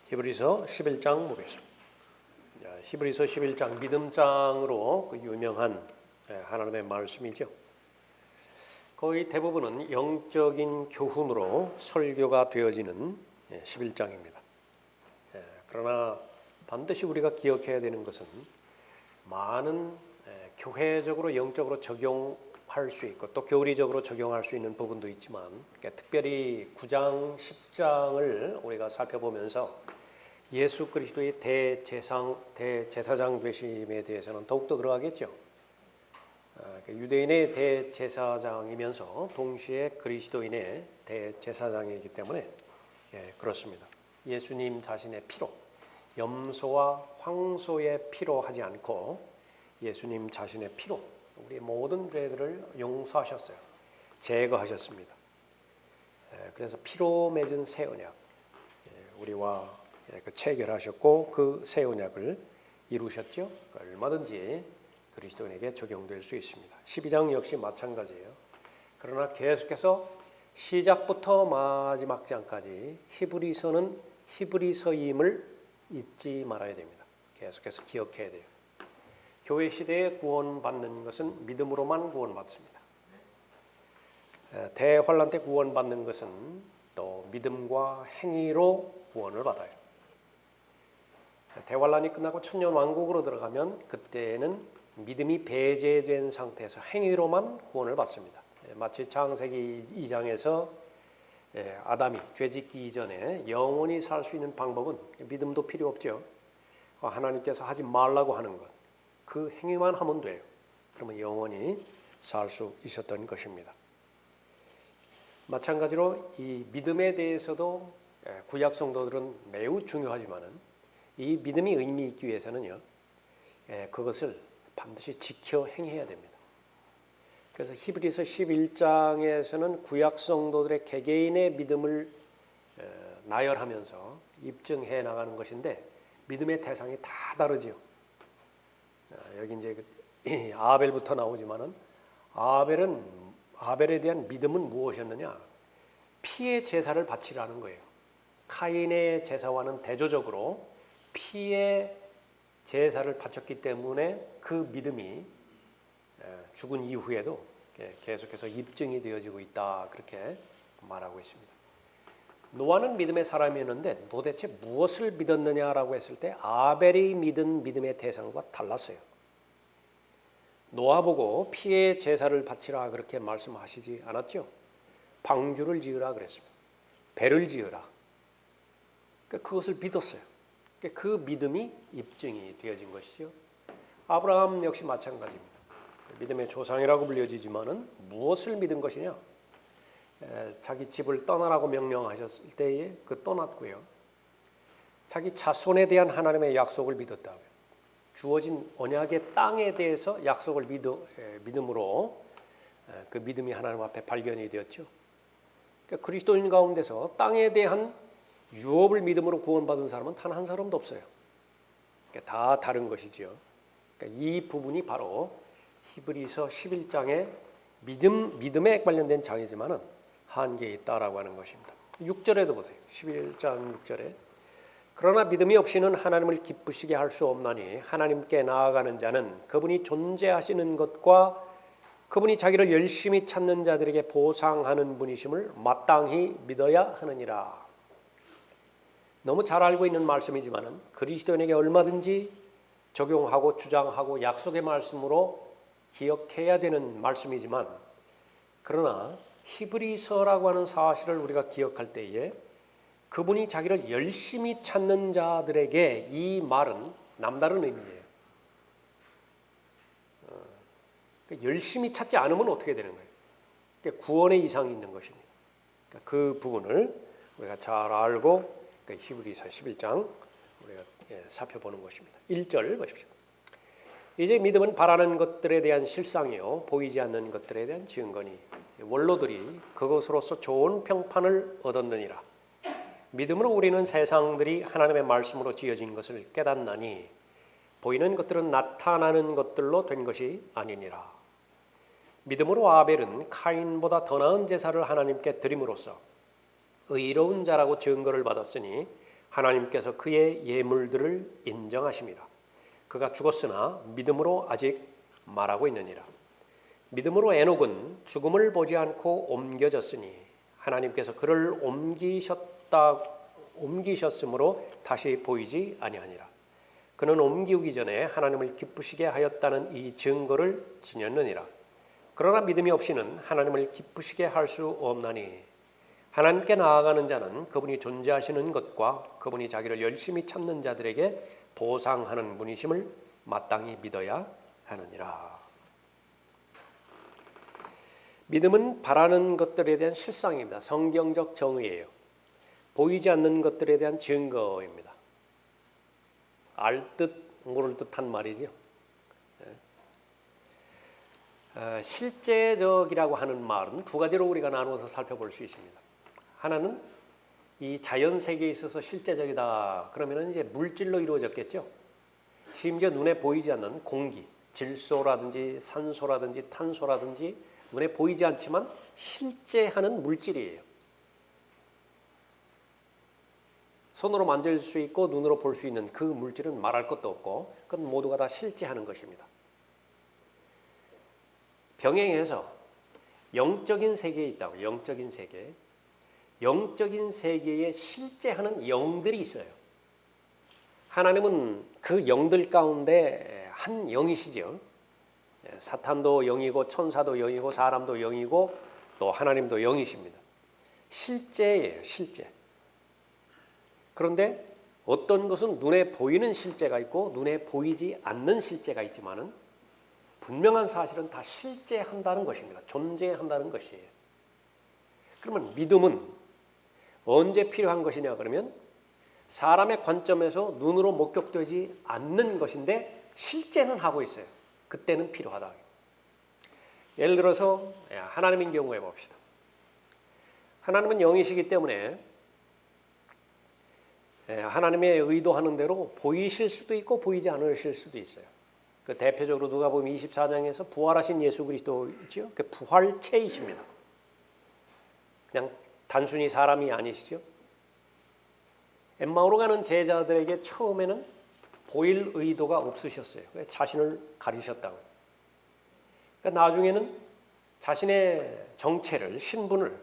히브리서 11장 보겠습니다. 히브리서 11장 믿음장으로 유명한 하나님의 말씀이죠. 거의 대부분은 영적인 교훈으로 설교가 되어지는 11장입니다. 그러나 반드시 우리가 기억해야 되는 것은 많은 교회적으로 영적으로 적용할 수 있고 또 교리적으로 적용할 수 있는 부분도 있지만 특별히 9장, 10장을 우리가 살펴보면서 예수 그리스도의 대제사장 되심에 대해서는 더욱더 들어가겠죠. 유대인의 대제사장이면서 동시에 그리스도인의 대제사장이기 때문에 그렇습니다. 예수님 자신의 피로, 염소와 황소의 피로 하지 않고 예수님 자신의 피로 우리 모든 죄들을 용서하셨어요. 제거하셨습니다. 그래서 피로 맺은 새 언약 우리와 체결하셨고 그 새 언약을 이루셨죠. 얼마든지 그리스도인에게 적용될 수 있습니다. 12장 역시 마찬가지예요. 그러나 계속해서 시작부터 마지막 장까지 히브리서는 히브리서임을 잊지 말아야 됩니다. 계속해서 기억해야 돼요. 교회 시대에 구원받는 것은 믿음으로만 구원받습니다. 대환란 때 구원받는 것은 또 믿음과 행위로 구원을 받아요. 대환란이 끝나고 천년왕국으로 들어가면 그때는 믿음이 배제된 상태에서 행위로만 구원을 받습니다. 마치 창세기 2장에서 아담이 죄짓기 이전에 영원히 살 수 있는 방법은 믿음도 필요 없죠. 하나님께서 하지 말라고 하는 것, 그 행위만 하면 돼요. 그러면 영원히 살 수 있었던 것입니다. 마찬가지로 이 믿음에 대해서도 구약 성도들은 매우 중요하지만은 이 믿음이 의미 있기 위해서는요, 그것을 반드시 지켜 행해야 됩니다. 그래서 히브리서 11장에서는 구약 성도들의 개개인의 믿음을 나열하면서 입증해 나가는 것인데 믿음의 대상이 다 다르지요. 여기 이제 아벨부터 나오지만은 아벨에 대한 믿음은 무엇이었느냐? 피의 제사를 바치라는 거예요. 카인의 제사와는 대조적으로 피의 제사를 바쳤기 때문에 그 믿음이 죽은 이후에도 계속해서 입증이 되어지고 있다, 그렇게 말하고 있습니다. 노아는 믿음의 사람이었는데 도대체 무엇을 믿었느냐라고 했을 때 아벨이 믿은 믿음의 대상과 달랐어요. 노아 보고 피의 제사를 바치라 그렇게 말씀하시지 않았죠. 방주를 지으라 그랬습니다. 배를 지으라. 그것을 믿었어요. 그 믿음이 입증이 되어진 것이죠. 아브라함 역시 마찬가지입니다. 믿음의 조상이라고 불려지지만은 무엇을 믿은 것이냐? 자기 집을 떠나라고 명령하셨을 때에 떠났고요. 자기 자손에 대한 하나님의 약속을 믿었다고요. 주어진 언약의 땅에 대해서 약속을 믿음으로 그 믿음이 하나님 앞에 발견이 되었죠. 그러니까 그리스도인 가운데서 땅에 대한 유업을 믿음으로 구원받은 사람은 단 한 사람도 없어요. 그러니까 다 다른 것이죠. 그러니까 이 부분이 바로 히브리서 11장의 믿음에 관련된 장이지만은 한계에 있다라고 하는 것입니다. 6절에도 보세요. 11장 6절에 그러나 믿음이 없이는 하나님을 기쁘시게 할 수 없나니 하나님께 나아가는 자는 그분이 존재하시는 것과 그분이 자기를 열심히 찾는 자들에게 보상하는 분이심을 마땅히 믿어야 하느니라. 너무 잘 알고 있는 말씀이지만은 그리스도인에게 얼마든지 적용하고 주장하고 약속의 말씀으로 기억해야 되는 말씀이지만 그러나 히브리서라고 하는 사실을 우리가 기억할 때에 그분이 자기를 열심히 찾는 자들에게 이 말은 남다른 의미예요. 열심히 찾지 않으면 어떻게 되는 거예요? 구원의 이상이 있는 것입니다. 그 부분을 우리가 잘 알고 히브리서 11장 우리가 살펴보는 것입니다. 1절 보십시오. 이제 믿음은 바라는 것들에 대한 실상이요 보이지 않는 것들에 대한 증거니 원로들이 그것으로서 좋은 평판을 얻었느니라. 믿음으로 우리는 세상들이 하나님의 말씀으로 지어진 것을 깨닫나니 보이는 것들은 나타나는 것들로 된 것이 아니니라. 믿음으로 아벨은 카인보다 더 나은 제사를 하나님께 드림으로써 의로운 자라고 증거를 받았으니 하나님께서 그의 예물들을 인정하십니다. 그가 죽었으나 믿음으로 아직 말하고 있느니라. 믿음으로 에녹은 죽음을 보지 않고 옮겨졌으니 하나님께서 그를 옮기셨으므로 다시 보이지 아니하니라. 그는 옮기기 전에 하나님을 기쁘시게 하였다는 이 증거를 지녔느니라. 그러나 믿음이 없이는 하나님을 기쁘시게 할 수 없나니 하나님께 나아가는 자는 그분이 존재하시는 것과 그분이 자기를 열심히 찾는 자들에게 보상하는 분이심을 마땅히 믿어야 하느니라. 믿음은 바라는 것들에 대한 실상입니다. 성경적 정의예요. 보이지 않는 것들에 대한 증거입니다. 알듯 모를 듯한 말이죠. 실제적이라고 하는 말은 두 가지로 우리가 나누어서 살펴볼 수 있습니다. 하나는 이 자연 세계에 있어서 실제적이다. 그러면 이제 물질로 이루어졌겠죠. 심지어 눈에 보이지 않는 공기, 질소라든지 산소라든지 탄소라든지 눈에 보이지 않지만 실제하는 물질이에요. 손으로 만질 수 있고 눈으로 볼 수 있는 그 물질은 말할 것도 없고 그건 모두가 다 실제하는 것입니다. 병행해서 영적인 세계에 있다고. 영적인 세계. 영적인 세계에 실제하는 영들이 있어요. 하나님은 그 영들 가운데 한 영이시죠. 사탄도 영이고 천사도 영이고 사람도 영이고 또 하나님도 영이십니다. 실제예요. 실제. 그런데 어떤 것은 눈에 보이는 실제가 있고 눈에 보이지 않는 실제가 있지만은 분명한 사실은 다 실제한다는 것입니다. 존재한다는 것이에요. 그러면 믿음은 언제 필요한 것이냐 그러면 사람의 관점에서 눈으로 목격되지 않는 것인데 실제는 하고 있어요. 그때는 필요하다. 예를 들어서 하나님인 경우에 봅시다. 하나님은 영이시기 때문에 하나님의 의도하는 대로 보이실 수도 있고 보이지 않으실 수도 있어요. 그 대표적으로 누가복음 24장에서 부활하신 예수 그리스도 있죠. 그 부활체이십니다. 그냥 단순히 사람이 아니시죠. 엠마오로 가는 제자들에게 처음에는 보일 의도가 없으셨어요. 자신을 가리셨다고요. 그러니까 나중에는 자신의 정체를, 신분을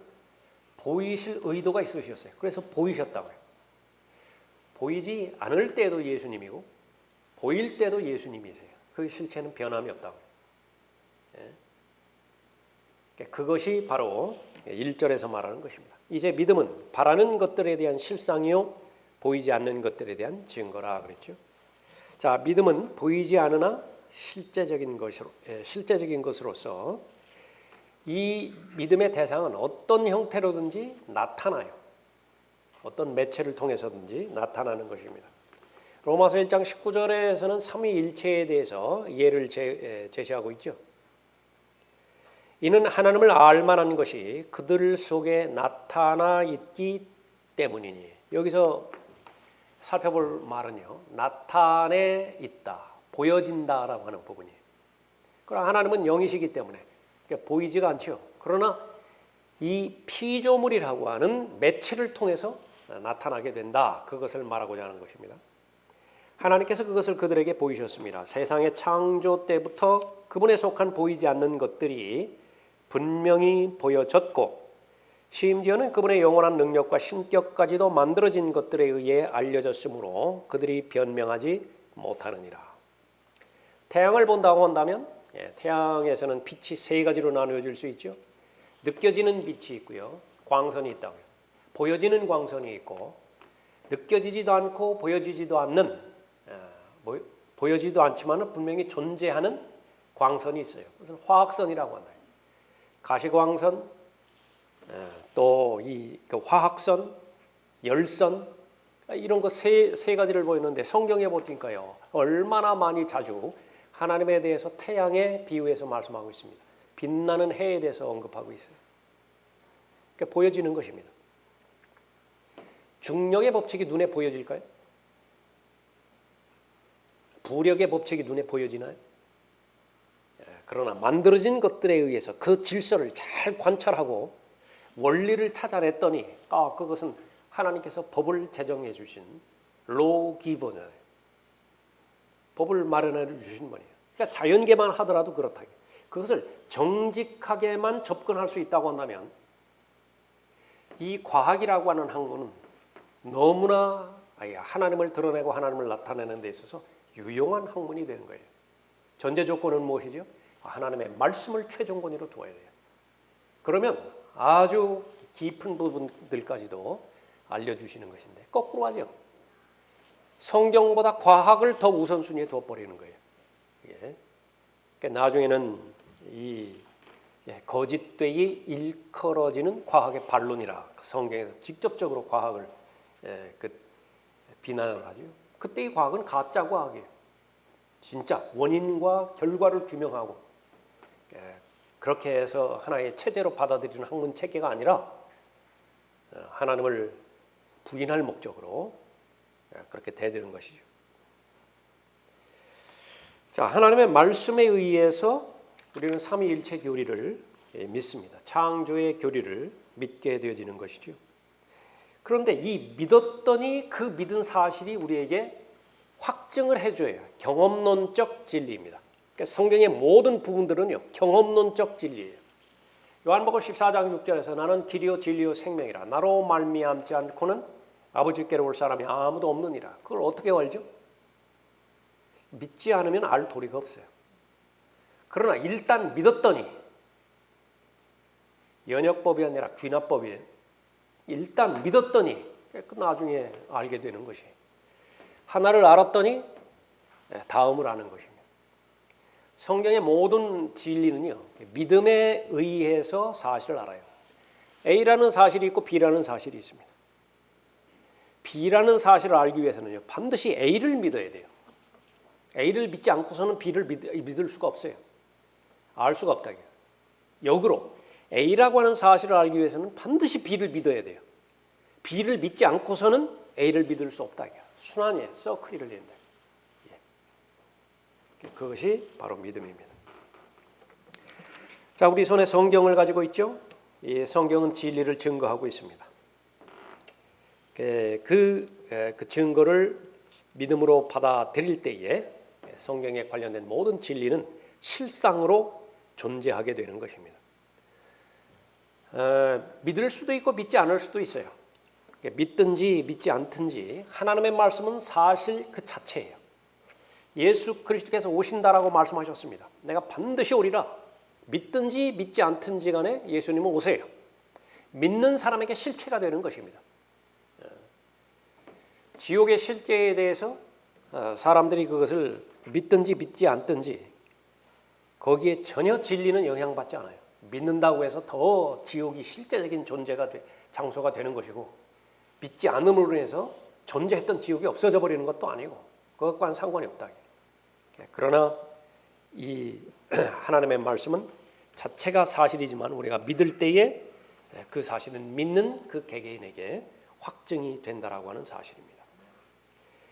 보이실 의도가 있으셨어요. 그래서 보이셨다고요. 보이지 않을 때도 예수님이고 보일 때도 예수님이세요. 그 실체는 변함이 없다고요. 그것이 바로 1절에서 말하는 것입니다. 이제 믿음은 바라는 것들에 대한 실상이요 보이지 않는 것들에 대한 증거라 그랬죠. 자, 믿음은 보이지 않으나 실제적인 것으로서 이 믿음의 대상은 어떤 형태로든지 나타나요. 어떤 매체를 통해서든지 나타나는 것입니다. 로마서 1장 19절에서는 삼위일체에 대해서 예를 제시하고 있죠. 이는 하나님을 알만한 것이 그들 속에 나타나 있기 때문이니. 여기서 살펴볼 말은요. 나타내 있다, 보여진다라고 하는 부분이에요. 그러나 하나님은 영이시기 때문에 보이지가 않죠. 그러나 이 피조물이라고 하는 매체를 통해서 나타나게 된다. 그것을 말하고자 하는 것입니다. 하나님께서 그것을 그들에게 보이셨습니다. 세상의 창조 때부터 그분에 속한 보이지 않는 것들이 분명히 보여졌고 심지어는 그분의 영원한 능력과 신격까지도 만들어진 것들에 의해 알려졌으므로 그들이 변명하지 못하느니라. 태양을 본다고 한다면 태양에서는 빛이 세 가지로 나누어질 수 있죠. 느껴지는 빛이 있고요. 광선이 있다고요. 보여지는 광선이 있고 느껴지지도 않고 보여지지도 않는 보여지지도 않지만 분명히 존재하는 광선이 있어요. 그것을 화학선이라고 한다. 가시광선, 또 이 화학선, 열선 이런 거 세 가지를 보이는데 성경에 보니까요 얼마나 많이 자주 하나님에 대해서 태양에 비유해서 말씀하고 있습니다. 빛나는 해에 대해서 언급하고 있어요. 그러니까 보여지는 것입니다. 중력의 법칙이 눈에 보여질까요? 부력의 법칙이 눈에 보여지나요? 그러나 만들어진 것들에 의해서 그 질서를 잘 관찰하고 원리를 찾아냈더니 그것은 하나님께서 법을 제정해 주신 lawgiver잖아요. 법을 마련해 주신 분이에요. 그러니까 자연계만 하더라도 그렇다. 그것을 정직하게만 접근할 수 있다고 한다면 이 과학이라고 하는 학문은 너무나 하나님을 드러내고 하나님을 나타내는 데 있어서 유용한 학문이 되는 거예요. 전제 조건은 무엇이죠? 하나님의 말씀을 최종권위로 두어야 돼요. 그러면 아주 깊은 부분들까지도 알려주시는 것인데 거꾸로 하죠. 성경보다 과학을 더 우선순위에 둬버리는 거예요. 예. 그러니까 나중에는 이 거짓되이 일컬어지는 과학의 반론이라 성경에서 직접적으로 과학을 비난을 하죠. 그때 이 과학은 가짜 과학이에요. 진짜 원인과 결과를 규명하고 그렇게 해서 하나의 체제로 받아들이는 학문 체계가 아니라 하나님을 부인할 목적으로 그렇게 대드는 것이죠. 자, 하나님의 말씀에 의해서 우리는 삼위일체 교리를 믿습니다. 창조의 교리를 믿게 되어지는 것이죠. 그런데 이 믿었더니 그 믿은 사실이 우리에게 확증을 해줘요. 경험론적 진리입니다. 그러니까 성경의 모든 부분들은요, 경험론적 진리예요. 요한복음 14장 6절에서 나는 길이요 진리요 생명이라 나로 말미암지 않고는 아버지께로 올 사람이 아무도 없느니라. 그걸 어떻게 알죠? 믿지 않으면 알 도리가 없어요. 그러나 일단 믿었더니 연역법이 아니라 귀납법이에요. 일단 믿었더니 그 나중에 알게 되는 것이에요. 하나를 알았더니 다음을 아는 것입니다. 성경의 모든 진리는요, 믿음에 의해서 사실을 알아요. A라는 사실이 있고 B라는 사실이 있습니다. B라는 사실을 알기 위해서는요, 반드시 A를 믿어야 돼요. A를 믿지 않고서는 B를 믿을 수가 없어요. 알 수가 없다. 역으로 A라고 하는 사실을 알기 위해서는 반드시 B를 믿어야 돼요. B를 믿지 않고서는 A를 믿을 수 없다. 순환이에요. 서클이 열린다. 그것이 바로 믿음입니다. 자, 우리 손에 성경을 가지고 있죠. 이 성경은 진리를 증거하고 있습니다. 그 증거를 믿음으로 받아들일 때에 성경에 관련된 모든 진리는 실상으로 존재하게 되는 것입니다. 믿을 수도 있고 믿지 않을 수도 있어요. 믿든지 믿지 않든지 하나님의 말씀은 사실 그 자체예요. 예수 그리스도께서 오신다라고 말씀하셨습니다. 내가 반드시 오리라. 믿든지 믿지 않든지 간에 예수님은 오세요. 믿는 사람에게 실체가 되는 것입니다. 지옥의 실제에 대해서 사람들이 그것을 믿든지 믿지 않든지 거기에 전혀 진리는 영향받지 않아요. 믿는다고 해서 더 지옥이 실제적인 존재가 장소가 되는 것이고 믿지 않음으로 인해서 존재했던 지옥이 없어져 버리는 것도 아니고 그것과는 상관이 없다. 그러나 이 하나님의 말씀은 자체가 사실이지만 우리가 믿을 때에 그 사실은 믿는 그 개개인에게 확증이 된다라고 하는 사실입니다.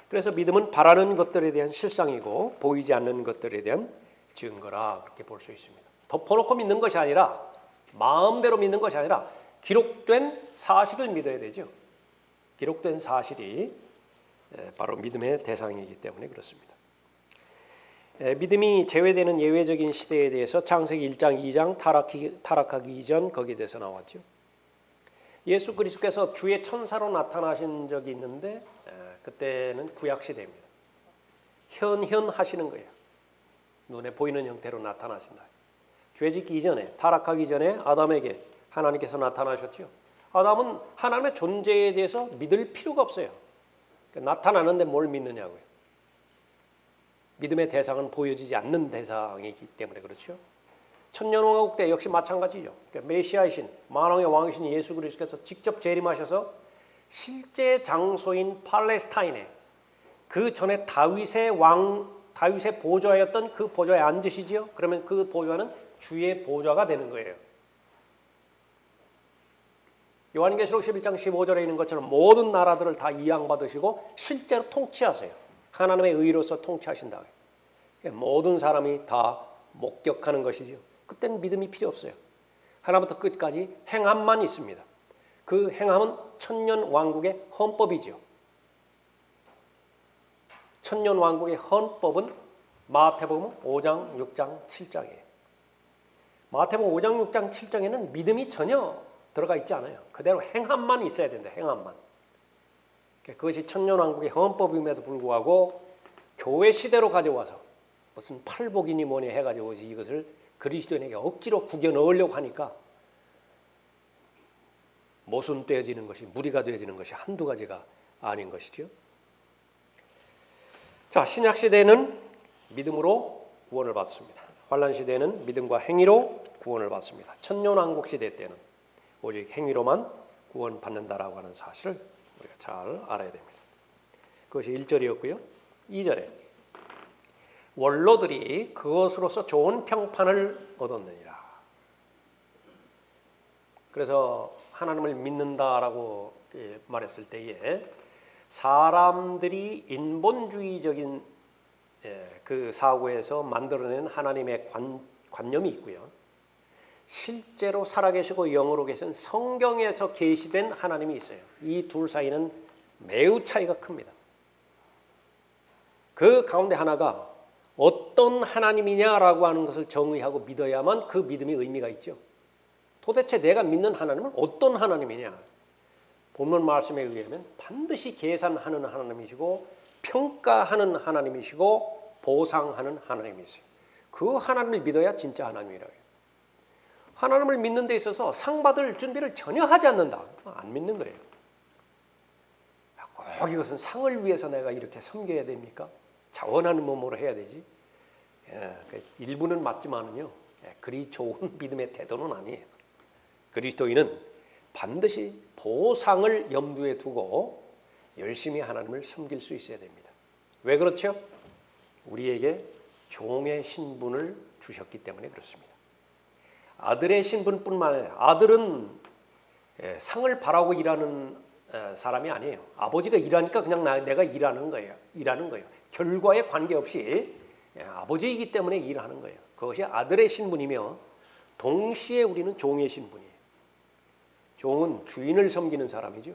그래서 믿음은 바라는 것들에 대한 실상이고 보이지 않는 것들에 대한 증거라 그렇게 볼 수 있습니다. 덮어놓고 믿는 것이 아니라 마음대로 믿는 것이 아니라 기록된 사실을 믿어야 되죠. 기록된 사실이 바로 믿음의 대상이기 때문에 그렇습니다. 믿음이 제외되는 예외적인 시대에 대해서 창세기 1장 2장 타락하기 이전 거기에 대해서 나왔죠. 예수 그리스도께서 주의 천사로 나타나신 적이 있는데 그때는 구약 시대입니다. 현현하시는 거예요. 눈에 보이는 형태로 나타나신다. 죄짓기 이전에 타락하기 전에 아담에게 하나님께서 나타나셨죠. 아담은 하나님의 존재에 대해서 믿을 필요가 없어요. 나타나는데 뭘 믿느냐고요. 믿음의 대상은 보여지지 않는 대상이기 때문에 그렇죠. 천년왕국 때 역시 마찬가지죠. 메시아이신 만왕의 왕이신 예수 그리스도께서 직접 재림하셔서 실제 장소인 팔레스타인에 그 전에 다윗의 보좌였던 그 보좌에 앉으시지요. 그러면 그 보좌는 주의 보좌가 되는 거예요. 요한계시록 11장 15절에 있는 것처럼 모든 나라들을 다 이양받으시고 실제로 통치하세요. 하나님의 의로서 통치하신다. 모든 사람이 다 목격하는 것이죠. 그때는 믿음이 필요 없어요. 하나부터 끝까지 행함만 있습니다. 그 행함은 천년 왕국의 헌법이죠. 천년왕국의 헌법은 마태복음 5장, 6장, 7장이에요. 마태복음 5장, 6장, 7장에는 믿음이 전혀 들어가 있지 않아요. 그대로 행함만 있어야 된다. 행함만. 그것이 천년왕국의 헌법임에도 불구하고 교회 시대로 가져와서 무슨 팔복이니 뭐니 해가지고 이것을 그리스도인에게 억지로 구겨 넣으려고 하니까 모순되어지는 것이, 무리가 되어지는 것이 한두 가지가 아닌 것이죠. 자, 신약 시대는 믿음으로 구원을 받습니다. 환란 시대는 믿음과 행위로 구원을 받습니다. 천년왕국 시대 때는 오직 행위로만 구원받는다라고 하는 사실을 우리가 잘 알아야 됩니다. 그것이 1절이었고요. 2절에 원로들이 그것으로서 좋은 평판을 얻었느니라. 그래서 하나님을 믿는다라고 말했을 때에 사람들이 인본주의적인 그 사고에서 만들어낸 하나님의 관념이 있고요. 실제로 살아계시고 영으로 계신 성경에서 계시된 하나님이 있어요. 이 둘 사이는 매우 차이가 큽니다. 그 가운데 하나가 어떤 하나님이냐라고 하는 것을 정의하고 믿어야만 그 믿음이 의미가 있죠. 도대체 내가 믿는 하나님은 어떤 하나님이냐? 본문 말씀에 의하면 반드시 계산하는 하나님이시고 평가하는 하나님이시고 보상하는 하나님이세요. 그 하나님을 믿어야 진짜 하나님이라고요. 하나님을 믿는 데 있어서 상 받을 준비를 전혀 하지 않는다. 안 믿는 거예요. 꼭 이것은 상을 위해서 내가 이렇게 섬겨야 됩니까? 자원하는 몸으로 해야 되지. 일부는 맞지만은요, 그리 좋은 믿음의 태도는 아니에요. 그리스도인은 반드시 보상을 염두에 두고 열심히 하나님을 섬길 수 있어야 됩니다. 왜 그렇죠? 우리에게 종의 신분을 주셨기 때문에 그렇습니다. 아들의 신분뿐만 아니라 아들은 상을 바라고 일하는 사람이 아니에요. 아버지가 일하니까 그냥 내가 일하는 거예요. 결과에 관계없이 아버지이기 때문에 일하는 거예요. 그것이 아들의 신분이며 동시에 우리는 종의 신분이에요. 종은 주인을 섬기는 사람이죠.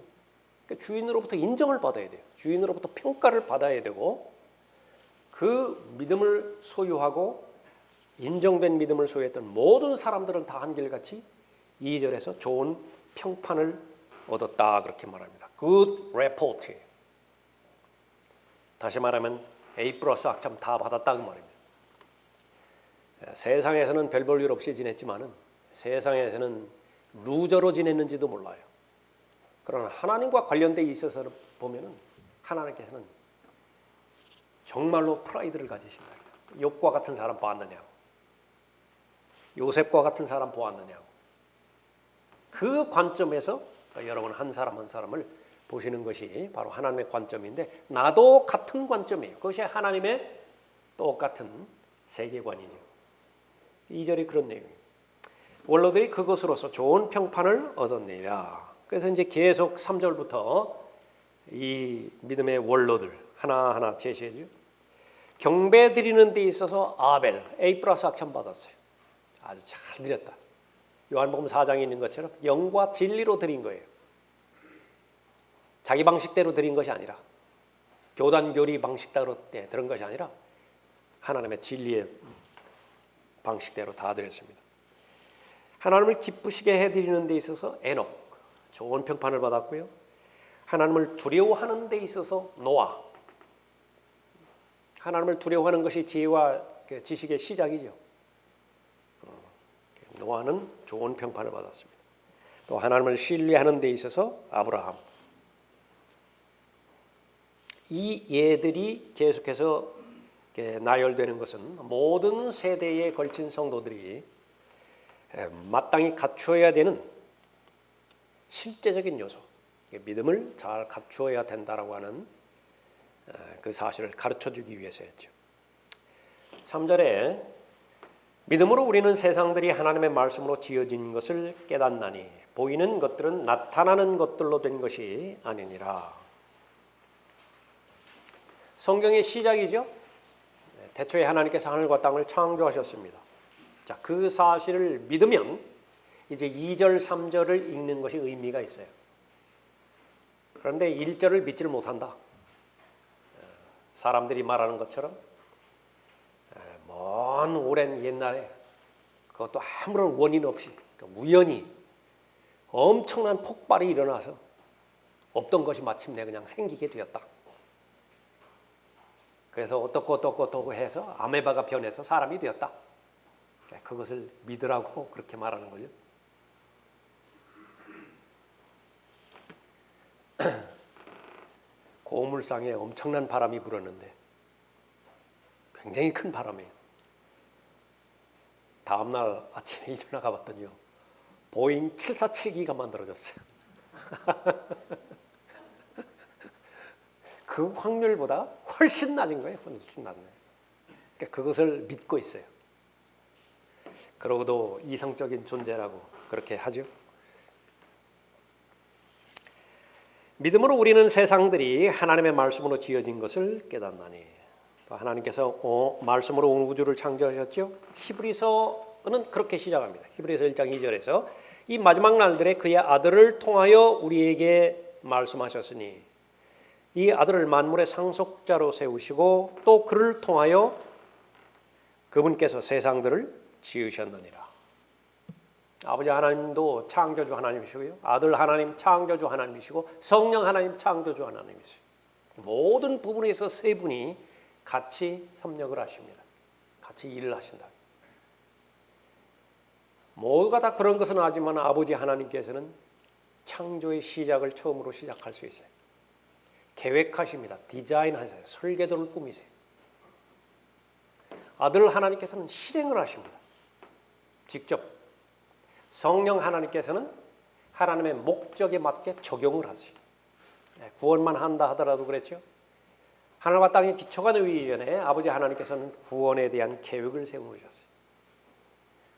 그러니까 주인으로부터 인정을 받아야 돼요. 주인으로부터 평가를 받아야 되고 그 믿음을 소유하고 인정된 믿음을 소유했던 모든 사람들은 다 한결같이 2절에서 좋은 평판을 얻었다 그렇게 말합니다. Good report. 다시 말하면 A 플러스 학점 다 받았다 그 말입니다. 세상에서는 별 볼 일 없이 지냈지만은 세상에서는 루저로 지냈는지도 몰라요. 그러나 하나님과 관련돼 있어서 보면은 하나님께서는 정말로 프라이드를 가지신다. 욥과 같은 사람 보았느냐고, 요셉과 같은 사람 보았느냐고. 그 관점에서 여러분 한 사람 한 사람을 보시는 것이 바로 하나님의 관점인데 나도 같은 관점이에요. 그것이 하나님의 똑같은 세계관이죠. 2절이 그런 내용이에요. 원로들이 그것으로서 좋은 평판을 얻었느니라. 그래서 이제 계속 3절부터 이 믿음의 원로들 하나하나 제시해줘. 경배 드리는 데 있어서 아벨 A 플러스 학점 받았어요. 아주 잘 드렸다. 요한복음 4장에 있는 것처럼 영과 진리로 드린 거예요. 자기 방식대로 드린 것이 아니라 교단 교리 방식대로 드린 것이 아니라 하나님의 진리의 방식대로 다 드렸습니다. 하나님을 기쁘시게 해드리는 데 있어서 에녹 좋은 평판을 받았고요. 하나님을 두려워하는 데 있어서 노아, 하나님을 두려워하는 것이 지혜와 지식의 시작이죠. 노아는 좋은 평판을 받았습니다. 또 하나님을 신뢰하는 데 있어서 아브라함. 이 예들이 계속해서 나열되는 것은 모든 세대에 걸친 성도들이 마땅히 갖추어야 되는 실제적인 요소, 믿음을 잘 갖추어야 된다라고 하는 그 사실을 가르쳐주기 위해서였죠. 3절에 믿음으로 우리는 세상들이 하나님의 말씀으로 지어진 것을 깨닫나니 보이는 것들은 나타나는 것들로 된 것이 아니니라. 성경의 시작이죠. 태초에 하나님께서 하늘과 땅을 창조하셨습니다. 자, 그 사실을 믿으면 이제 2절, 3절을 읽는 것이 의미가 있어요. 그런데 1절을 믿지를 못한다. 사람들이 말하는 것처럼 먼 오랜 옛날에 그것도 아무런 원인 없이 우연히 엄청난 폭발이 일어나서 없던 것이 마침내 그냥 생기게 되었다. 그래서 어떻고 해서 아메바가 변해서 사람이 되었다. 그것을 믿으라고 그렇게 말하는 거죠. 고물상에 엄청난 바람이 불었는데 굉장히 큰 바람이에요. 다음날 아침에 일어나가 봤더니요, 보잉 747기가 만들어졌어요. 그 확률보다 훨씬 낮은 거예요. 훨씬 낮네. 그러니까 그것을 믿고 있어요. 그러고도 이성적인 존재라고 그렇게 하죠. 믿음으로 우리는 세상들이 하나님의 말씀으로 지어진 것을 깨닫나니. 또 하나님께서 말씀으로 온 우주를 창조하셨죠. 히브리서는 그렇게 시작합니다. 히브리서 1장 2절에서 이 마지막 날들에 그의 아들을 통하여 우리에게 말씀하셨으니 이 아들을 만물의 상속자로 세우시고 또 그를 통하여 그분께서 세상들을 지으셨느니라. 아버지 하나님도 창조주 하나님이시고요, 아들 하나님 창조주 하나님이시고 성령 하나님 창조주 하나님이시고 모든 부분에서 세 분이 같이 협력을 하십니다. 같이 일을 하신다. 모두가 다 그런 것은 아니지만 아버지 하나님께서는 창조의 시작을 처음으로 시작할 수 있어요. 계획하십니다. 디자인하세요. 설계도를 꾸미세요. 아들 하나님께서는 실행을 하십니다. 직접. 성령 하나님께서는 하나님의 목적에 맞게 적용을 하세요. 구원만 한다 하더라도 그랬죠. 하늘과 땅의 기초가 놓이기 전에 아버지 하나님께서는 구원에 대한 계획을 세우셨어요.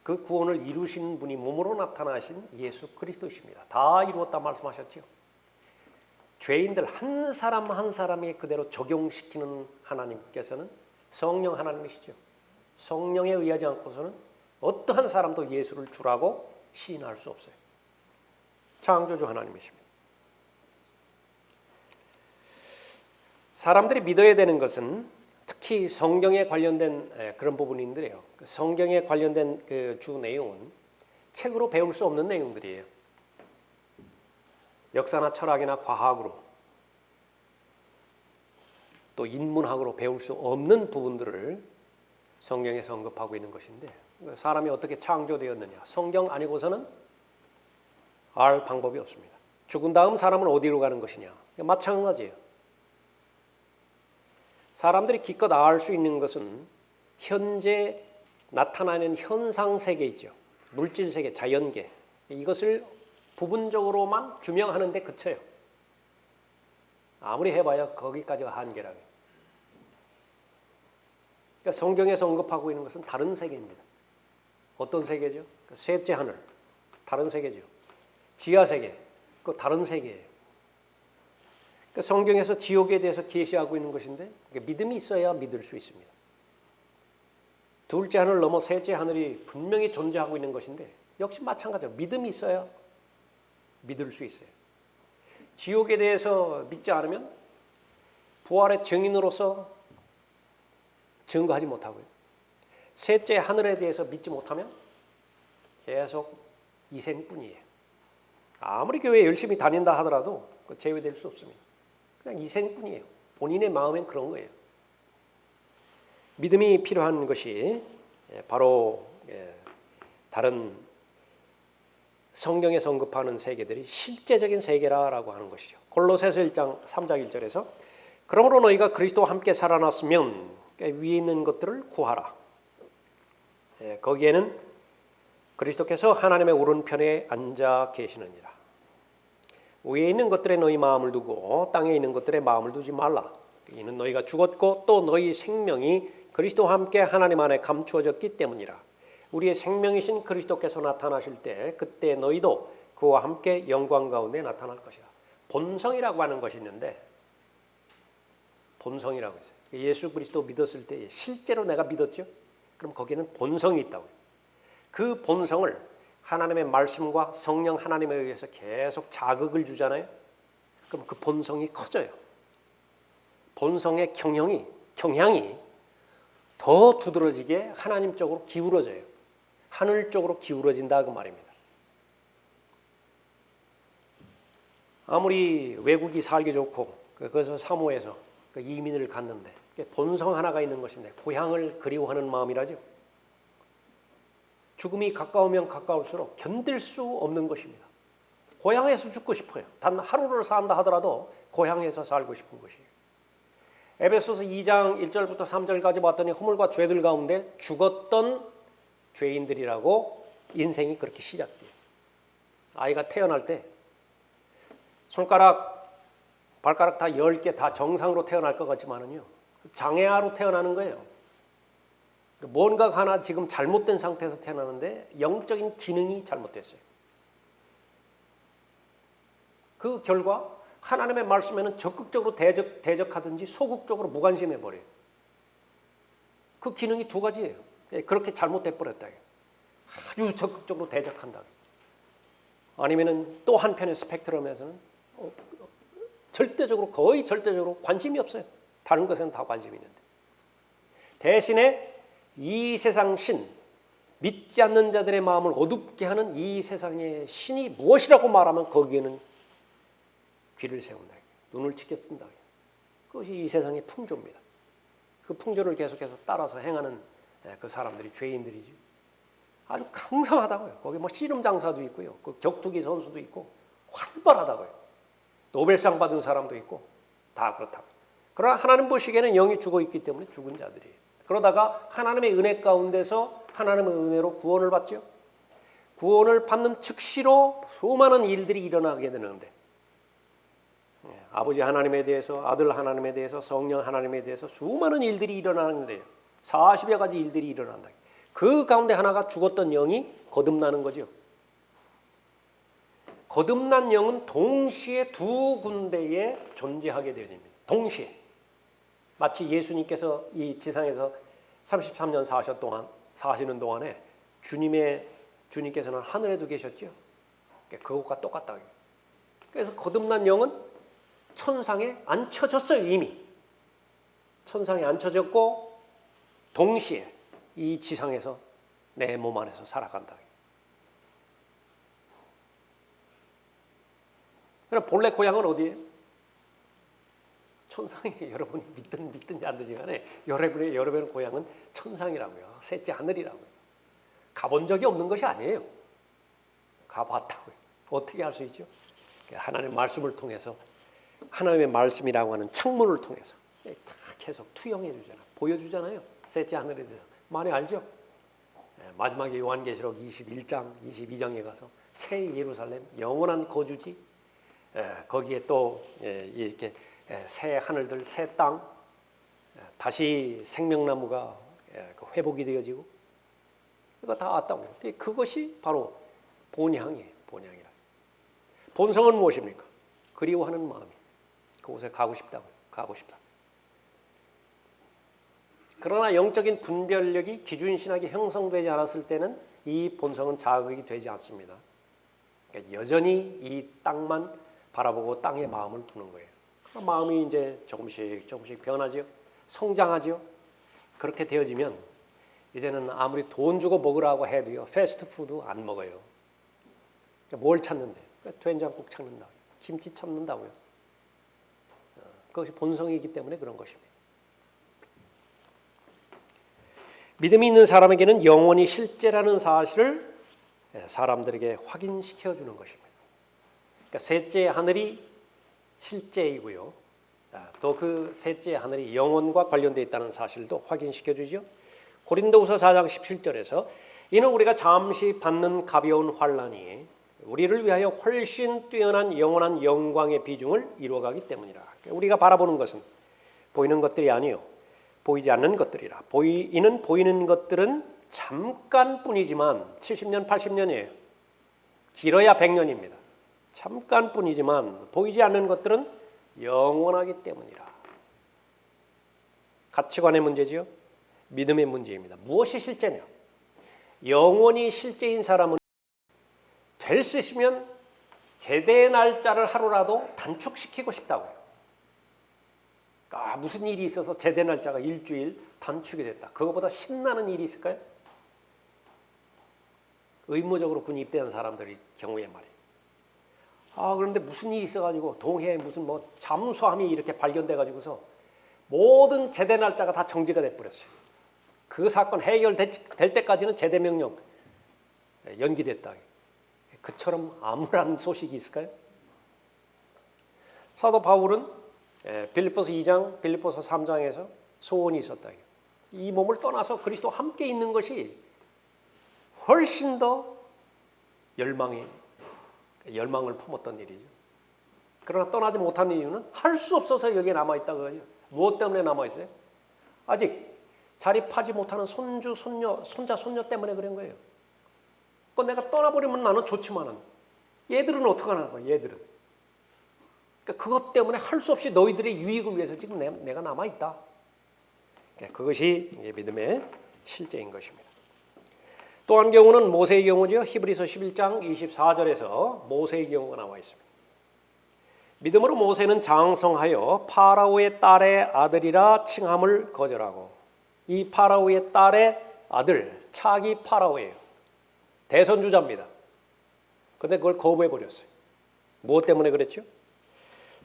그 구원을 이루신 분이 몸으로 나타나신 예수 그리스도십니다. 다 이루었다 말씀하셨죠. 죄인들 한 사람 한 사람이 그대로 적용시키는 하나님께서는 성령 하나님이시죠. 성령에 의하지 않고서는 어떠한 사람도 예수를 주라고 시인할 수 없어요. 창조주 하나님이십니다. 사람들이 믿어야 되는 것은 특히 성경에 관련된 그런 부분인데요. 성경에 관련된 그 주 내용은 책으로 배울 수 없는 내용들이에요. 역사나 철학이나 과학으로 또 인문학으로 배울 수 없는 부분들을 성경에서 언급하고 있는 것인데, 사람이 어떻게 창조되었느냐, 성경 아니고서는 알 방법이 없습니다. 죽은 다음 사람은 어디로 가는 것이냐, 마찬가지예요. 사람들이 기껏 알 수 있는 것은 현재 나타나는 현상 세계 있죠. 물질 세계, 자연계, 이것을 부분적으로만 규명하는 데 그쳐요. 아무리 해봐야 거기까지가 한계라고요. 그러니까 성경에서 언급하고 있는 것은 다른 세계입니다. 어떤 세계죠? 셋째 하늘, 다른 세계죠. 지하 세계, 그 다른 세계예요. 그러니까 성경에서 지옥에 대해서 계시하고 있는 것인데 믿음이 있어야 믿을 수 있습니다. 둘째 하늘 넘어 셋째 하늘이 분명히 존재하고 있는 것인데 역시 마찬가지로 믿음이 있어야 믿을 수 있어요. 지옥에 대해서 믿지 않으면 부활의 증인으로서 증거하지 못하고요. 셋째 하늘에 대해서 믿지 못하면 계속 이생뿐이에요. 아무리 교회 열심히 다닌다 하더라도 제외될 수 없습니다. 그냥 이생뿐이에요. 본인의 마음엔 그런 거예요. 믿음이 필요한 것이 바로 다른 성경에서 언급하는 세계들이 실제적인 세계라고 하는 것이죠. 골로새서 1장 3장 1절에서 그러므로 너희가 그리스도와 함께 살아났으면 위에 있는 것들을 구하라. 거기에는 그리스도께서 하나님의 오른편에 앉아 계시느니라. 위에 있는 것들에 너희 마음을 두고 땅에 있는 것들에 마음을 두지 말라. 이는 너희가 죽었고 또 너희 생명이 그리스도와 함께 하나님 안에 감추어졌기 때문이라. 우리의 생명이신 그리스도께서 나타나실 때 그때 너희도 그와 함께 영광 가운데 나타날 것이라. 본성이라고 하는 것이 있는데, 본성이라고 했어요. 예수 그리스도 믿었을 때 실제로 내가 믿었죠? 그럼 거기에는 본성이 있다고요. 그 본성을 하나님의 말씀과 성령 하나님에 의해서 계속 자극을 주잖아요. 그럼 그 본성이 커져요. 본성의 경영이 경향이 더 두드러지게 하나님 쪽으로 기울어져요. 하늘 쪽으로 기울어진다 그 말입니다. 아무리 외국이 살기 좋고 그래서 사모해서 이민을 갔는데 본성 하나가 있는 것인데 고향을 그리워하는 마음이라죠. 죽음이 가까우면 가까울수록 견딜 수 없는 것입니다. 고향에서 죽고 싶어요. 단 하루를 산다 하더라도 고향에서 살고 싶은 것이에요. 에베소서 2장 1절부터 3절까지 봤더니 허물과 죄들 가운데 죽었던 죄인들이라고 인생이 그렇게 시작돼요. 아이가 태어날 때 손가락, 발가락 다 10개 다 정상으로 태어날 것 같지만은요, 장애아로 태어나는 거예요. 뭔가 하나 지금 잘못된 상태에서 태어나는데 영적인 기능이 잘못됐어요. 그 결과 하나님의 말씀에는 적극적으로 대적하든지 소극적으로 무관심해버려요. 그 기능이 두 가지예요. 그렇게 잘못돼 버렸다. 아주 적극적으로 대적한다. 아니면은 또 한편의 스펙트럼에서는 절대적으로 거의 절대적으로 관심이 없어요. 다른 것에는 다 관심이 있는데 대신에 이 세상 신, 믿지 않는 자들의 마음을 어둡게 하는 이 세상의 신이 무엇이라고 말하면 거기에는 귀를 세운다. 눈을 치켜 쓴다. 그것이 이 세상의 풍조입니다. 그 풍조를 계속해서 따라서 행하는 그 사람들이 죄인들이지. 아주 강성하다고요. 거기 뭐 씨름 장사도 있고요. 그 격투기 선수도 있고 활발하다고요. 노벨상 받은 사람도 있고 다 그렇다고. 그러나 하나님 보시기에는 영이 죽어 있기 때문에 죽은 자들이에요. 그러다가 하나님의 은혜 가운데서 하나님의 은혜로 구원을 받죠. 구원을 받는 즉시로 수많은 일들이 일어나게 되는데 아버지 하나님에 대해서, 아들 하나님에 대해서, 성령 하나님에 대해서 수많은 일들이 일어나는데요. 40여 가지 일들이 일어난다. 그 가운데 하나가 죽었던 영이 거듭나는 거죠. 거듭난 영은 동시에 두 군데에 존재하게 되어 됩니다. 동시에. 마치 예수님께서 이 지상에서 33년 사시는 동안에 주님께서는 하늘에도 계셨죠. 그것과 똑같다. 그래서 거듭난 영은 천상에 앉혀졌어요. 이미. 천상에 앉혀졌고 동시에 이 지상에서 내 몸 안에서 살아간다. 그럼 본래 고향은 어디예요? 천상에 여러분이 믿든지 안 믿든지 간에 여러분의 고향은 천상이라고요. 셋째 하늘이라고요. 가본 적이 없는 것이 아니에요. 가봤다고요. 어떻게 할 수 있죠? 하나님의 말씀을 통해서 하나님의 말씀이라고 하는 창문을 통해서 다 계속 투영해 주잖아요. 보여주잖아요. 셋째 하늘에 대해서. 많이 알죠? 마지막에 요한계시록 21장, 22장에 가서 새 예루살렘, 영원한 거주지, 거기에 또 이렇게 새 하늘들, 새 땅, 다시 생명나무가 회복이 되어지고 이거 다 왔다고요. 그것이 바로 본향이에요. 본향이라. 본성은 무엇입니까? 그리워하는 마음이. 그곳에 가고 싶다고요. 가고 싶다. 그러나 영적인 분별력이 기준신학이 형성되지 않았을 때는 이 본성은 자극이 되지 않습니다. 그러니까 여전히 이 땅만 바라보고 땅에 마음을 두는 거예요. 마음이 이제 조금씩 변하죠. 성장하죠. 그렇게 되어지면 이제는 아무리 돈 주고 먹으라고 해도요. 패스트푸드 안 먹어요. 그러니까 뭘 찾는데? 된장국 찾는다. 김치 찾는다고요. 그것이 본성이기 때문에 그런 것입니다. 믿음이 있는 사람에게는 영원히 실제라는 사실을 사람들에게 확인시켜 주는 것입니다. 그러니까 셋째 하늘이 실제이고요. 또 그 셋째 하늘이 영원과 관련되어 있다는 사실도 확인시켜 주죠. 고린도후서 4장 17절에서 이는 우리가 잠시 받는 가벼운 환난이 우리를 위하여 훨씬 뛰어난 영원한 영광의 비중을 이루어가기 때문이라. 우리가 바라보는 것은 보이는 것들이 아니요 보이지 않는 것들이라. 이는 보이는 것들은 잠깐뿐이지만 70년, 80년이에요. 길어야 100년입니다. 잠깐뿐이지만 보이지 않는 것들은 영원하기 때문이라. 가치관의 문제지요. 믿음의 문제입니다. 무엇이 실제냐? 영원히 실제인 사람은 될 수 있으면 제대의 날짜를 하루라도 단축시키고 싶다고요. 무슨 일이 있어서 제대 날짜가 일주일 단축이 됐다. 그거보다 신나는 일이 있을까요? 의무적으로 군 입대한 사람들이 경우에 말이에요. 그런데 무슨 일이 있어가지고 동해에 무슨 잠수함이 이렇게 발견돼가지고서 모든 제대 날짜가 다 정지가 돼버렸어요. 그 사건 해결될 때까지는 제대 명령 연기됐다. 그처럼 암울한 소식이 있을까요? 사도 바울은 빌립보서 2장, 빌립보서 3장에서 소원이 있었다. 이 몸을 떠나서 그리스도와 함께 있는 것이 훨씬 더 열망을 품었던 일이죠. 그러나 떠나지 못한 이유는 할 수 없어서 여기에 남아있다고 하죠. 무엇 때문에 남아있어요? 아직 자립하지 못하는 손주, 손녀, 손자, 손녀 때문에 그런 거예요. 내가 떠나버리면 나는 좋지만은 얘들은 어떡하나 봐, 얘들은. 그러니까 그것 때문에 할 수 없이 너희들의 유익을 위해서 지금 내가 남아있다. 그것이 믿음의 실제인 것입니다. 또 한 경우는 모세의 경우죠. 히브리서 11장 24절에서 모세의 경우가 나와 있습니다. 믿음으로 모세는 장성하여 파라오의 딸의 아들이라 칭함을 거절하고, 이 파라오의 딸의 아들 차기 파라오예요. 대선주자입니다. 그런데 그걸 거부해버렸어요. 무엇 때문에 그랬죠?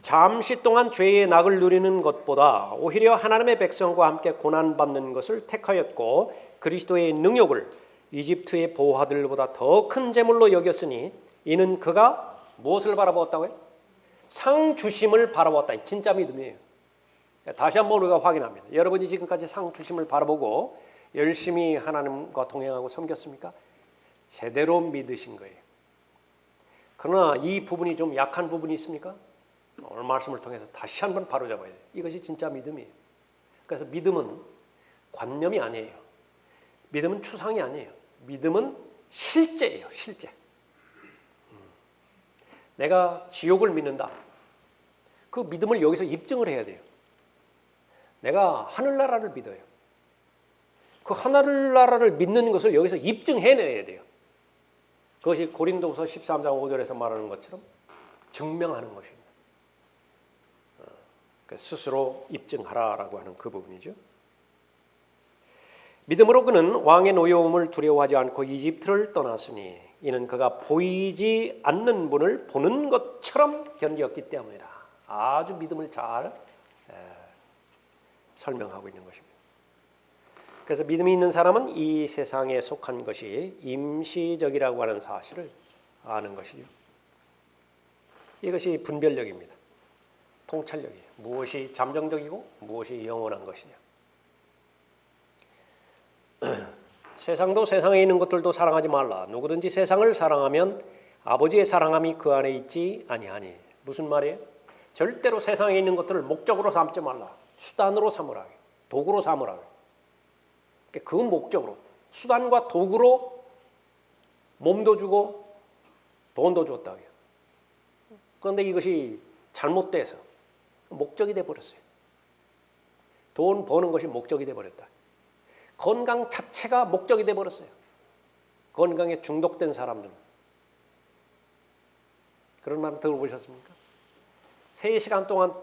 잠시 동안 죄의 낙을 누리는 것보다 오히려 하나님의 백성과 함께 고난받는 것을 택하였고, 그리스도의 능욕을 이집트의 보화들보다 더 큰 재물로 여겼으니 이는 그가 무엇을 바라보았다고요? 상 주심을 바라보았다. 진짜 믿음이에요. 다시 한번 우리가 확인합니다. 여러분이 지금까지 상 주심을 바라보고 열심히 하나님과 동행하고 섬겼습니까? 제대로 믿으신 거예요. 그러나 이 부분이 좀 약한 부분이 있습니까? 오늘 말씀을 통해서 다시 한번 바로잡아야 돼요. 이것이 진짜 믿음이에요. 그래서 믿음은 관념이 아니에요. 믿음은 추상이 아니에요. 믿음은 실제예요. 실제. 내가 지옥을 믿는다. 그 믿음을 여기서 입증을 해야 돼요. 내가 하늘나라를 믿어요. 그 하늘나라를 믿는 것을 여기서 입증해내야 돼요. 그것이 고린도후서 13장 5절에서 말하는 것처럼 증명하는 것입니다. 스스로 입증하라라고 하는 그 부분이죠. 믿음으로 그는 왕의 노여움을 두려워하지 않고 이집트를 떠났으니 이는 그가 보이지 않는 분을 보는 것처럼 견디었기 때문이라. 아주 믿음을 잘 설명하고 있는 것입니다. 그래서 믿음이 있는 사람은 이 세상에 속한 것이 임시적이라고 하는 사실을 아는 것이죠. 이것이 분별력입니다. 통찰력이에요. 무엇이 잠정적이고 무엇이 영원한 것이냐. 세상도 세상에 있는 것들도 사랑하지 말라. 누구든지 세상을 사랑하면 아버지의 사랑함이 그 안에 있지 아니하니. 무슨 말이에요? 절대로 세상에 있는 것들을 목적으로 삼지 말라. 수단으로 삼으라. 도구로 삼으라. 그 목적으로, 수단과 도구로 몸도 주고 돈도 줬다. 그런데 이것이 잘못돼서 목적이 돼버렸어요. 돈 버는 것이 목적이 돼버렸다. 건강 자체가 목적이 돼버렸어요. 건강에 중독된 사람들. 그런 말 들어보셨습니까? 3시간 동안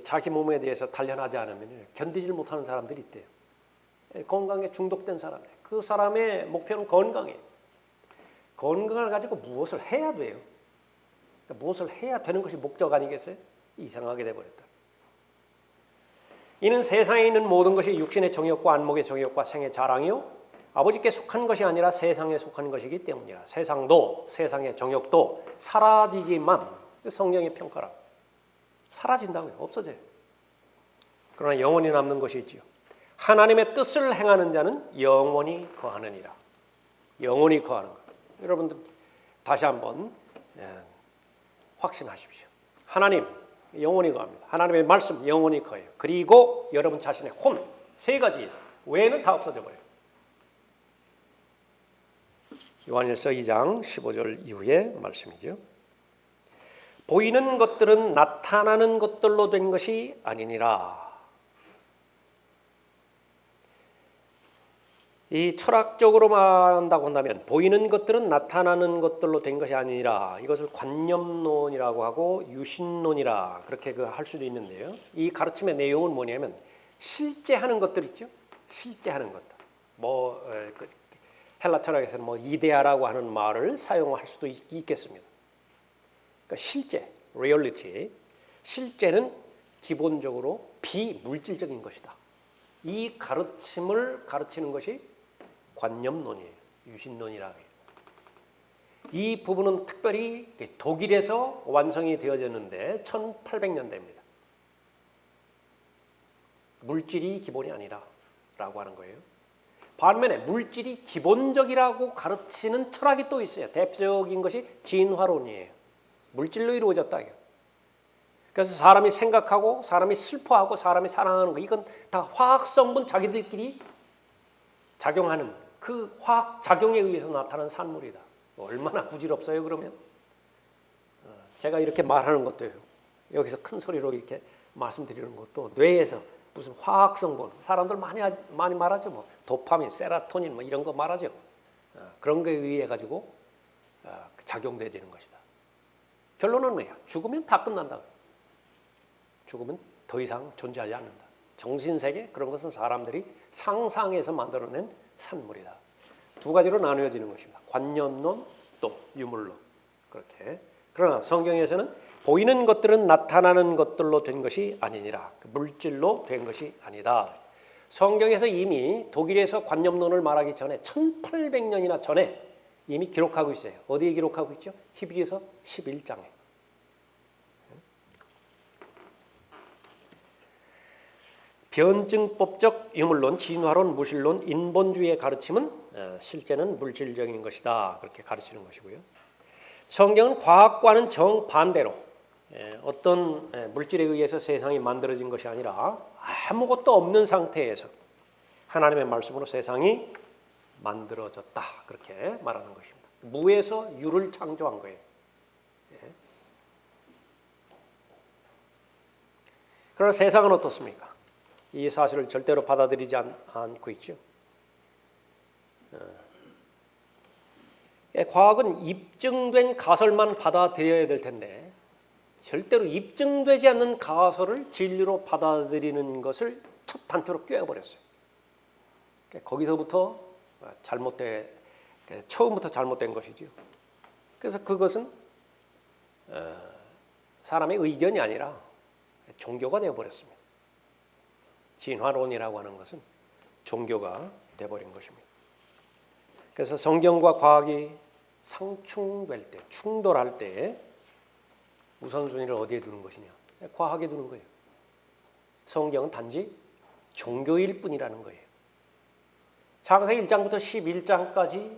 자기 몸에 대해서 단련하지 않으면 견디질 못하는 사람들이 있대요. 건강에 중독된 사람들. 그 사람의 목표는 건강이에요. 건강을 가지고 무엇을 해야 돼요. 그러니까 무엇을 해야 되는 것이 목적 아니겠어요? 이상하게 돼버렸다. 이는 세상에 있는 모든 것이 육신의 정욕과 안목의 정욕과 생의 자랑이요 아버지께 속한 것이 아니라 세상에 속한 것이기 때문이라. 세상도 세상의 정욕도 사라지지만, 성경의 평가라, 사라진다고요. 없어져요. 그러나 영원히 남는 것이 있지요. 하나님의 뜻을 행하는 자는 영원히 거하느니라. 영원히 거하는 것. 여러분들 다시 한번 확신하십시오. 하나님 영원히 거합니다. 하나님의 말씀 영원히 거해요. 그리고 여러분 자신의 혼, 3가지 외에는 다 없어져 버려요. 요한일서 2장 15절 이후의 말씀이죠. 보이는 것들은 나타나는 것들로 된 것이 아니니라. 이 철학적으로 말한다고 한다면 보이는 것들은 나타나는 것들로 된 것이 아니라 이것을 관념론이라고 하고 유신론이라 그렇게 할 수도 있는데요. 이 가르침의 내용은 뭐냐면 실제 하는 것들 있죠. 실제 하는 것들. 헬라 철학에서는 이데아라고 하는 말을 사용할 수도 있겠습니다. 그러니까 실제, reality. 실제는 기본적으로 비물질적인 것이다. 이 가르침을 가르치는 것이 관념론이에요. 유신론이라고 해요. 이 부분은 특별히 독일에서 완성이 되어졌는데 1800년대입니다. 물질이 기본이 아니라 라고 하는 거예요. 반면에 물질이 기본적이라고 가르치는 철학이 또 있어요. 대표적인 것이 진화론이에요. 물질로 이루어졌다. 그래서 사람이 생각하고 사람이 슬퍼하고 사람이 사랑하는 거 이건 다 화학성분 자기들끼리 작용하는 그 화학 작용에 의해서 나타나는 산물이다. 얼마나 부질없어요 그러면? 제가 이렇게 말하는 것도요. 여기서 큰 소리로 이렇게 말씀드리는 것도 뇌에서 무슨 화학성분 사람들 많이 말하죠. 도파민, 세라토닌 이런 거 말하죠. 그런 거에 의해 가지고 작용되어지는 것이다. 결론은 뭐야? 죽으면 다 끝난다. 죽으면 더 이상 존재하지 않는다. 정신세계 그런 것은 사람들이 상상해서 만들어낸 산물이다. 두 가지로 나누어지는 것입니다. 관념론 또 유물론. 그렇게. 그러나 성경에서는 보이는 것들은 나타나는 것들로 된 것이 아니니라. 물질로 된 것이 아니다. 성경에서 이미 독일에서 관념론을 말하기 전에 1800년이나 전에 이미 기록하고 있어요. 어디에 기록하고 있죠? 히브리서 11장에. 변증법적 유물론, 진화론, 무실론, 인본주의의 가르침은 실제는 물질적인 것이다. 그렇게 가르치는 것이고요. 성경은 과학과는 정반대로 어떤 물질에 의해서 세상이 만들어진 것이 아니라 아무것도 없는 상태에서 하나님의 말씀으로 세상이 만들어졌다. 그렇게 말하는 것입니다. 무에서 유를 창조한 거예요. 그러나 세상은 어떻습니까? 이 사실을 절대로 받아들이지 않고 있죠. 과학은 입증된 가설만 받아들여야 될 텐데 절대로 입증되지 않는 가설을 진리로 받아들이는 것을 첫 단추로 꿰어버렸어요. 거기서부터 처음부터 잘못된 것이죠. 그래서 그것은 사람의 의견이 아니라 종교가 되어버렸습니다. 진화론이라고 하는 것은 종교가 되어버린 것입니다. 그래서 성경과 과학이 상충될 때, 충돌할 때 우선순위를 어디에 두는 것이냐? 과학에 두는 거예요. 성경은 단지 종교일 뿐이라는 거예요. 창세기 1장부터 11장까지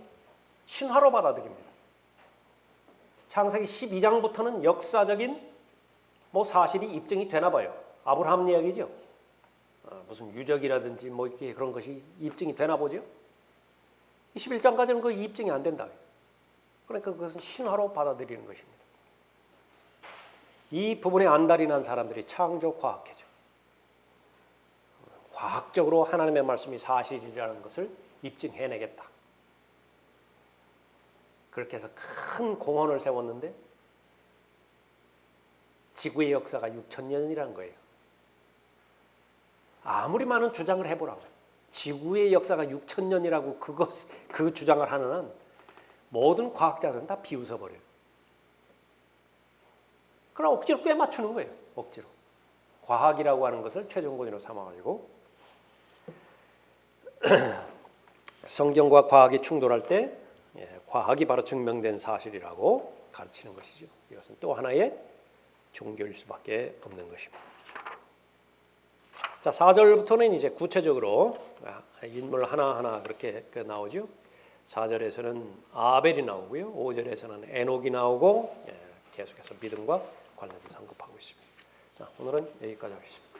신화로 받아들입니다. 창세기 12장부터는 역사적인 사실이 입증이 되나 봐요. 아브라함 이야기죠. 무슨 유적이라든지 이렇게 그런 것이 입증이 되나 보죠. 21장까지는 그 입증이 안 된다. 그러니까 그것은 신화로 받아들이는 것입니다. 이 부분에 안달이 난 사람들이 창조과학회죠. 과학적으로 하나님의 말씀이 사실이라는 것을 입증해내겠다. 그렇게 해서 큰 공헌을 세웠는데 지구의 역사가 6,000년이라는 거예요. 아무리 많은 주장을 해보라고. 지구의 역사가 6,000년이라고 그 주장을 하는 한 모든 과학자들은 다 비웃어버려요. 그럼 억지로 꽤 맞추는 거예요. 억지로. 과학이라고 하는 것을 최종권위로 삼아가지고 성경과 과학이 충돌할 때 과학이 바로 증명된 사실이라고 가르치는 것이죠. 이것은 또 하나의 종교일 수밖에 없는 것입니다. 자, 4절부터는 이제 구체적으로 인물 하나하나 그렇게 나오죠. 4절에서는 아벨이 나오고요. 5절에서는 에녹이 나오고 계속해서 믿음과 관련해서 언급하고 있습니다. 자, 오늘은 여기까지 하겠습니다.